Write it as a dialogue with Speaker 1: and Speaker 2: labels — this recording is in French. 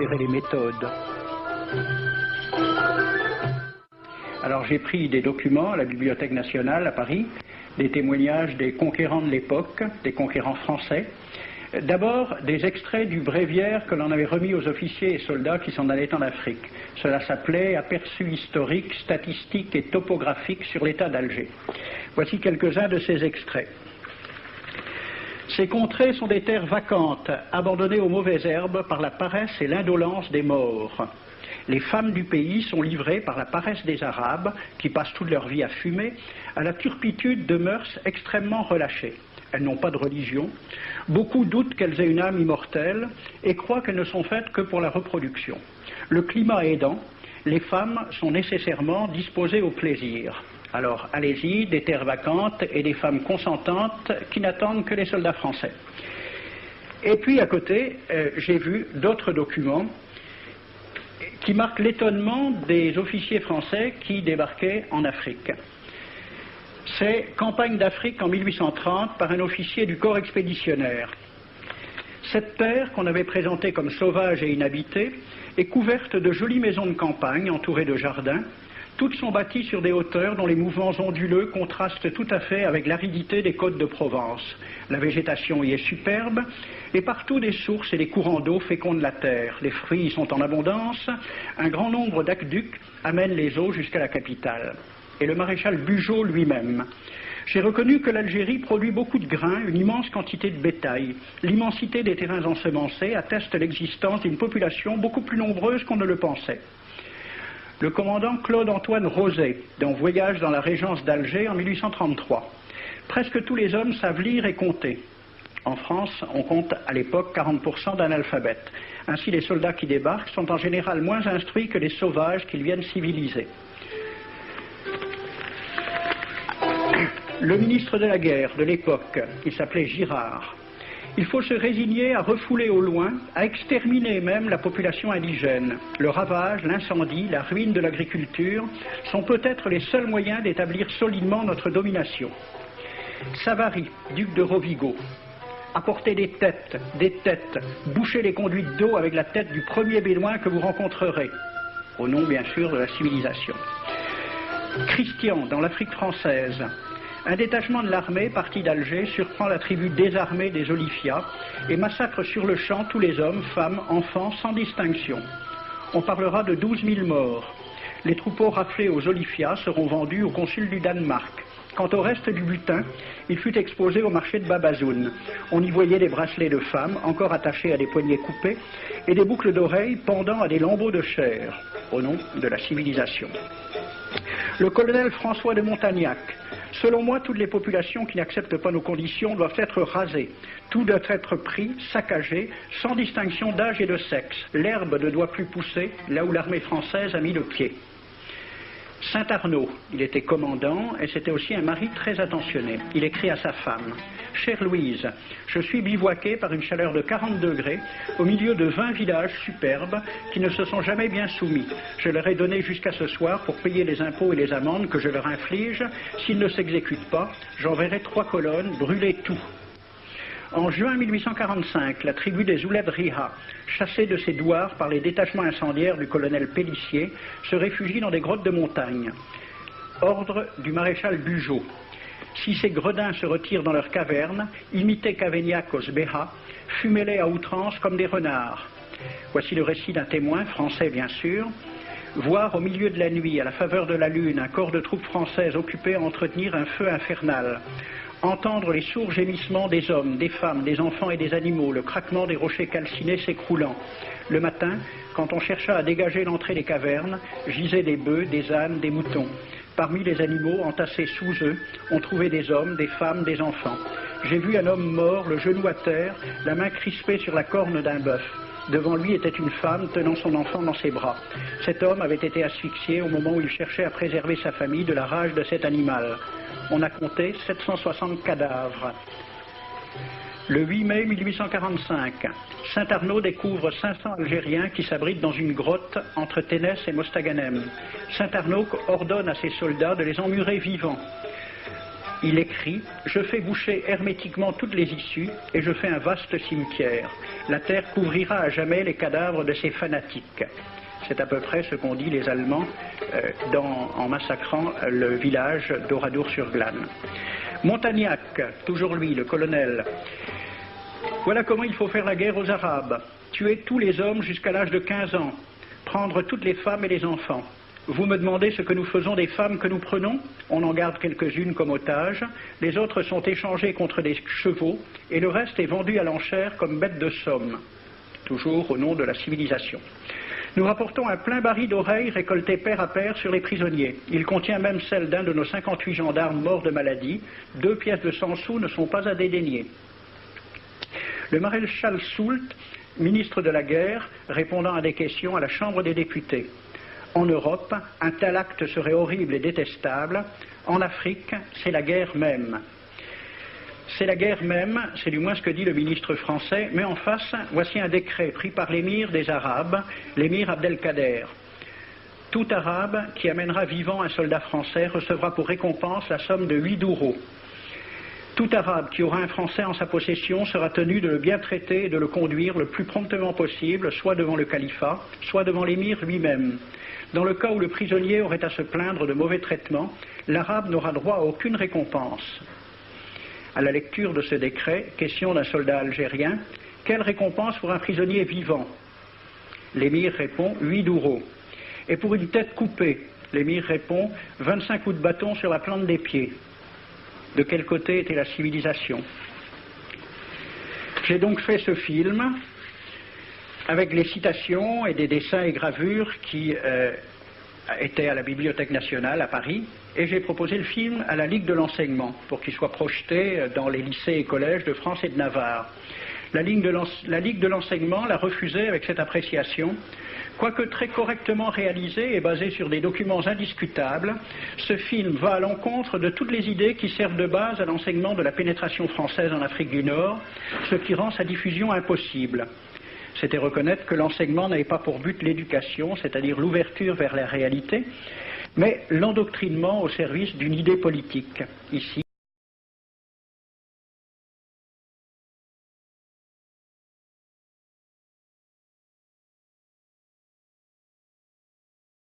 Speaker 1: éclairer les méthodes. Alors j'ai pris des documents à la Bibliothèque nationale à Paris, des témoignages des conquérants de l'époque, des conquérants français. D'abord, des extraits du bréviaire que l'on avait remis aux officiers et soldats qui s'en allaient en Afrique. Cela s'appelait « Aperçu historique, statistique et topographique sur l'état d'Alger ». Voici quelques-uns de ces extraits. Ces contrées sont des terres vacantes, abandonnées aux mauvaises herbes par la paresse et l'indolence des morts. Les femmes du pays sont livrées par la paresse des Arabes, qui passent toute leur vie à fumer, à la turpitude de mœurs extrêmement relâchées. Elles n'ont pas de religion. Beaucoup doutent qu'elles aient une âme immortelle et croient qu'elles ne sont faites que pour la reproduction. Le climat aidant, les femmes sont nécessairement disposées au plaisir. Alors, allez-y, des terres vacantes et des femmes consentantes qui n'attendent que les soldats français. Et puis, à côté, j'ai vu d'autres documents qui marquent l'étonnement des officiers français qui débarquaient en Afrique. C'est Campagne d'Afrique en 1830 par un officier du corps expéditionnaire. Cette terre, qu'on avait présentée comme sauvage et inhabitée, est couverte de jolies maisons de campagne entourées de jardins. Toutes sont bâties sur des hauteurs dont les mouvements onduleux contrastent tout à fait avec l'aridité des côtes de Provence. La végétation y est superbe et partout des sources et des courants d'eau fécondent la terre. Les fruits y sont en abondance. Un grand nombre d'aqueducs amènent les eaux jusqu'à la capitale. Et le maréchal Bugeaud lui-même. J'ai reconnu que l'Algérie produit beaucoup de grains, une immense quantité de bétail. L'immensité des terrains ensemencés atteste l'existence d'une population beaucoup plus nombreuse qu'on ne le pensait. Le commandant Claude-Antoine Roset, dans Voyage dans la régence d'Alger en 1833. Presque tous les hommes savent lire et compter. En France, on compte à l'époque 40% d'analphabètes. Ainsi, les soldats qui débarquent sont en général moins instruits que les sauvages qu'ils viennent civiliser. Le ministre de la guerre de l'époque, il s'appelait Girard. Il faut se résigner à refouler au loin, à exterminer même la population indigène. Le ravage, l'incendie, la ruine de l'agriculture sont peut-être les seuls moyens d'établir solidement notre domination. Savary, duc de Rovigo, apportez des têtes, bouchez les conduites d'eau avec la tête du premier bédouin que vous rencontrerez, au nom bien sûr de la civilisation. Christian, dans l'Afrique française, un détachement de l'armée parti d'Alger surprend la tribu désarmée des Olifia et massacre sur le champ tous les hommes, femmes, enfants, sans distinction. On parlera de 12 000 morts. Les troupeaux raflés aux Olifia seront vendus au consul du Danemark. Quant au reste du butin, il fut exposé au marché de Babazoun. On y voyait des bracelets de femmes, encore attachés à des poignets coupés, et des boucles d'oreilles pendant à des lambeaux de chair, au nom de la civilisation. Le colonel François de Montagnac. Selon moi, toutes les populations qui n'acceptent pas nos conditions doivent être rasées. Tout doit être pris, saccagé, sans distinction d'âge et de sexe. L'herbe ne doit plus pousser là où l'armée française a mis le pied. Saint-Arnaud, il était commandant et c'était aussi un mari très attentionné. Il écrit à sa femme: « Chère Louise, je suis bivouaqué par une chaleur de 40 degrés au milieu de 20 villages superbes qui ne se sont jamais bien soumis. Je leur ai donné jusqu'à ce soir pour payer les impôts et les amendes que je leur inflige. S'ils ne s'exécutent pas, j'enverrai 3 colonnes brûler tout. » En juin 1845, la tribu des Ouled Riha, chassée de ses douars par les détachements incendiaires du colonel Pélissier, se réfugie dans des grottes de montagne. Ordre du maréchal Bugeaud. Si ces gredins se retirent dans leurs cavernes, imitez Cavaignac aux Béha, fumez-les à outrance comme des renards. Voici le récit d'un témoin, français bien sûr. Voir au milieu de la nuit, à la faveur de la lune, un corps de troupes françaises occupé à entretenir un feu infernal. Entendre les sourds gémissements des hommes, des femmes, des enfants et des animaux, le craquement des rochers calcinés s'écroulant. Le matin, quand on chercha à dégager l'entrée des cavernes, gisaient des bœufs, des ânes, des moutons. Parmi les animaux entassés sous eux, on trouvait des hommes, des femmes, des enfants. J'ai vu un homme mort, le genou à terre, la main crispée sur la corne d'un bœuf. Devant lui était une femme tenant son enfant dans ses bras. Cet homme avait été asphyxié au moment où il cherchait à préserver sa famille de la rage de cet animal. On a compté 760 cadavres. Le 8 mai 1845, Saint-Arnaud découvre 500 Algériens qui s'abritent dans une grotte entre Ténès et Mostaganem. Saint-Arnaud ordonne à ses soldats de les emmurer vivants. Il écrit « Je fais boucher hermétiquement toutes les issues et je fais un vaste cimetière. La terre couvrira à jamais les cadavres de ces fanatiques. » C'est à peu près ce qu'ont dit les Allemands en massacrant le village d'Oradour-sur-Glane. Montagnac, toujours lui, le colonel. Voilà comment il faut faire la guerre aux Arabes. Tuer tous les hommes jusqu'à l'âge de 15 ans. Prendre toutes les femmes et les enfants. Vous me demandez ce que nous faisons des femmes que nous prenons? On en garde quelques-unes comme otages. Les autres sont échangées contre des chevaux et le reste est vendu à l'enchère comme bête de somme. Toujours au nom de la civilisation. Nous rapportons un plein baril d'oreilles récolté pair à pair sur les prisonniers. Il contient même celle d'un de nos 58 gendarmes morts de maladie. 2 pièces de 100 sous ne sont pas à dédaigner. Le maréchal Soult, ministre de la guerre, répondant à des questions à la Chambre des députés. En Europe, un tel acte serait horrible et détestable. En Afrique, c'est la guerre même. C'est la guerre même, c'est du moins ce que dit le ministre français, mais en face, voici un décret pris par l'émir des Arabes, l'émir Abdelkader. Tout Arabe qui amènera vivant un soldat français recevra pour récompense la somme de 8 douros. Tout Arabe qui aura un Français en sa possession sera tenu de le bien traiter et de le conduire le plus promptement possible, soit devant le califat, soit devant l'émir lui-même. Dans le cas où le prisonnier aurait à se plaindre de mauvais traitements, l'Arabe n'aura droit à aucune récompense. À la lecture de ce décret, question d'un soldat algérien, quelle récompense pour un prisonnier vivant? L'émir répond 8 douros. Et pour une tête coupée, l'émir répond 25 coups de bâton sur la plante des pieds. De quel côté était la civilisation? J'ai donc fait ce film avec les citations et des dessins et gravures qui étaient à la Bibliothèque nationale à Paris, et j'ai proposé le film à la Ligue de l'enseignement pour qu'il soit projeté dans les lycées et collèges de France et de Navarre. La Ligue de l'enseignement l'a refusé avec cette appréciation. Quoique très correctement réalisé et basé sur des documents indiscutables, ce film va à l'encontre de toutes les idées qui servent de base à l'enseignement de la pénétration française en Afrique du Nord, ce qui rend sa diffusion impossible. C'était reconnaître que l'enseignement n'avait pas pour but l'éducation, c'est-à-dire l'ouverture vers la réalité, mais l'endoctrinement au service d'une idée politique. Ici,